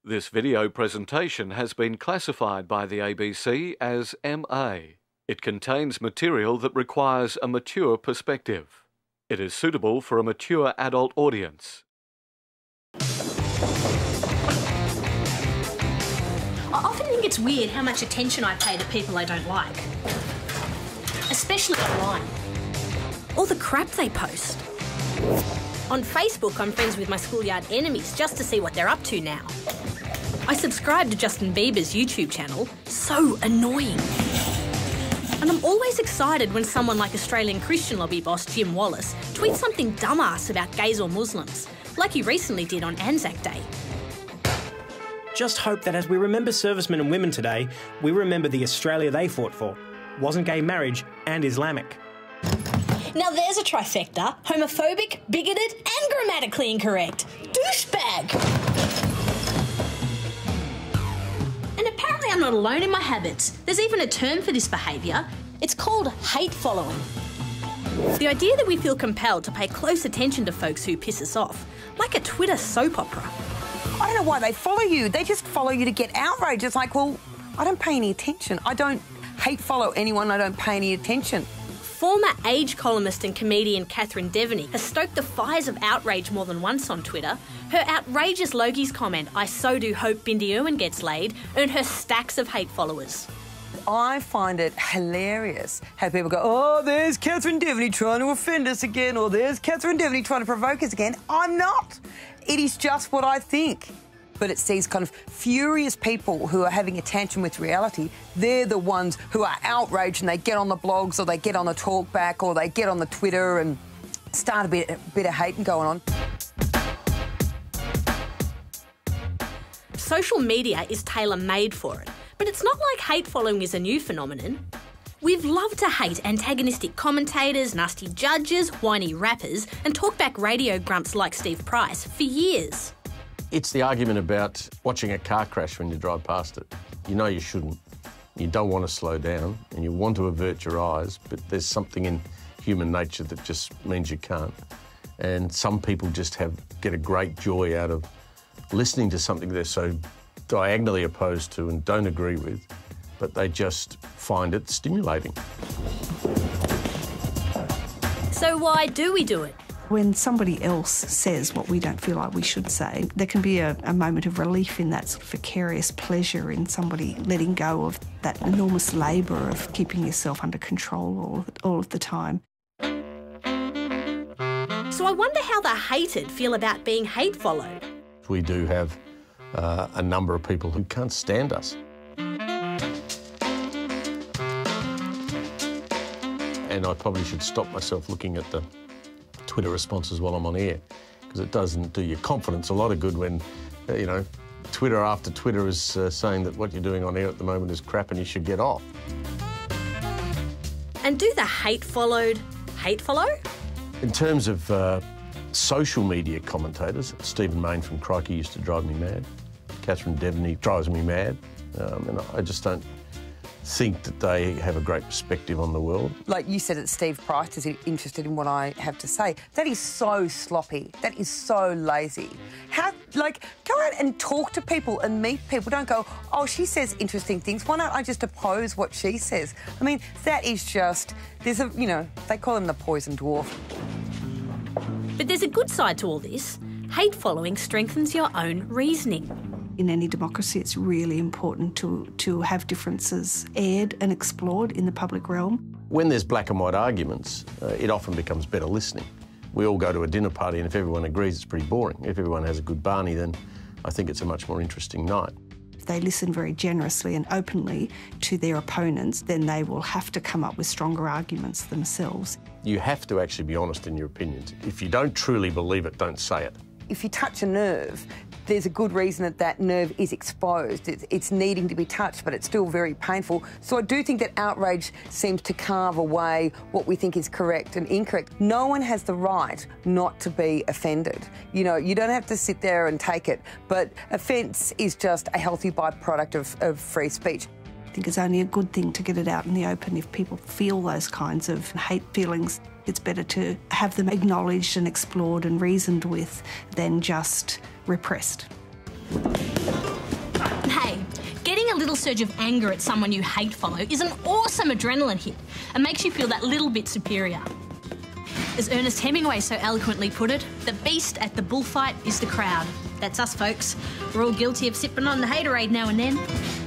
This video presentation has been classified by the ABC as MA. It contains material that requires a mature perspective. It is suitable for a mature adult audience. I often think it's weird how much attention I pay to people I don't like. Especially online. All the crap they post. On Facebook, I'm friends with my schoolyard enemies just to see what they're up to now. I subscribe to Justin Bieber's YouTube channel. So annoying. And I'm always excited when someone like Australian Christian lobby boss Jim Wallace tweets something dumbass about gays or Muslims, like he recently did on Anzac Day. Just hope that as we remember servicemen and women today, we remember the Australia they fought for. Wasn't gay marriage and Islamic. Now there's a trifecta: homophobic, bigoted and grammatically incorrect. Douchebag! And apparently I'm not alone in my habits. There's even a term for this behaviour. It's called hate following. The idea that we feel compelled to pay close attention to folks who piss us off, like a Twitter soap opera. I don't know why they follow you. They just follow you to get outraged. It's like, well, I don't pay any attention. I don't hate follow anyone. I don't pay any attention. Former Age columnist and comedian Catherine Devaney has stoked the fires of outrage more than once on Twitter. Her outrageous Logies comment, "I so do hope Bindi Irwin gets laid," earned her stacks of hate followers. I find it hilarious how people go, oh, there's Catherine Devaney trying to offend us again, or there's Catherine Devaney trying to provoke us again. I'm not. It is just what I think. But it's these kind of furious people who are having a tantrum with reality. They're the ones who are outraged and they get on the blogs or they get on the talkback or they get on the Twitter and start a bit of hating going on. Social media is tailor-made for it, but it's not like hate following is a new phenomenon. We've loved to hate antagonistic commentators, nasty judges, whiny rappers and talkback radio grumps like Steve Price for years. It's the argument about watching a car crash when you drive past it. You know you shouldn't. You don't want to slow down and you want to avert your eyes, but there's something in human nature that just means you can't. And some people just get a great joy out of listening to something they're so diagonally opposed to and don't agree with, but they just find it stimulating. So why do we do it? When somebody else says what we don't feel like we should say, there can be a moment of relief in that sort of vicarious pleasure in somebody letting go of that enormous labour of keeping yourself under control all of the time. So I wonder how the hated feel about being hate followed. We do have a number of people who can't stand us. And I probably should stop myself looking at the Twitter responses while I'm on air, because it doesn't do your confidence a lot of good when, you know, Twitter after Twitter is saying that what you're doing on air at the moment is crap and you should get off. And do the hate followed hate follow? In terms of social media commentators, Stephen Mayne from Crikey used to drive me mad. Catherine Devaney drives me mad. And I just don't think that they have a great perspective on the world. Like you said, that Steve Price is interested in what I have to say. That is so sloppy. That is so lazy. Go out and talk to people and meet people. Don't go, oh, she says interesting things. Why don't I just oppose what she says? I mean, that is just, they call him the poison dwarf. But there's a good side to all this. Hate following strengthens your own reasoning. In any democracy, it's really important to have differences aired and explored in the public realm. When there's black and white arguments, it often becomes better listening. We all go to a dinner party and if everyone agrees, it's pretty boring. If everyone has a good barney, then I think it's a much more interesting night. If they listen very generously and openly to their opponents, then they will have to come up with stronger arguments themselves. You have to actually be honest in your opinions. If you don't truly believe it, don't say it. If you touch a nerve, there's a good reason that nerve is exposed. It's needing to be touched, but it's still very painful. So I do think that outrage seems to carve away what we think is correct and incorrect. No one has the right not to be offended. You know, you don't have to sit there and take it, but offence is just a healthy byproduct of free speech. I think it's only a good thing to get it out in the open if people feel those kinds of hate feelings. It's better to have them acknowledged and explored and reasoned with than just repressed. little surge of anger at someone you hate follow is an awesome adrenaline hit and makes you feel that little bit superior. As Ernest Hemingway so eloquently put it, the beast at the bullfight is the crowd. That's us, folks. We're all guilty of sipping on the haterade now and then.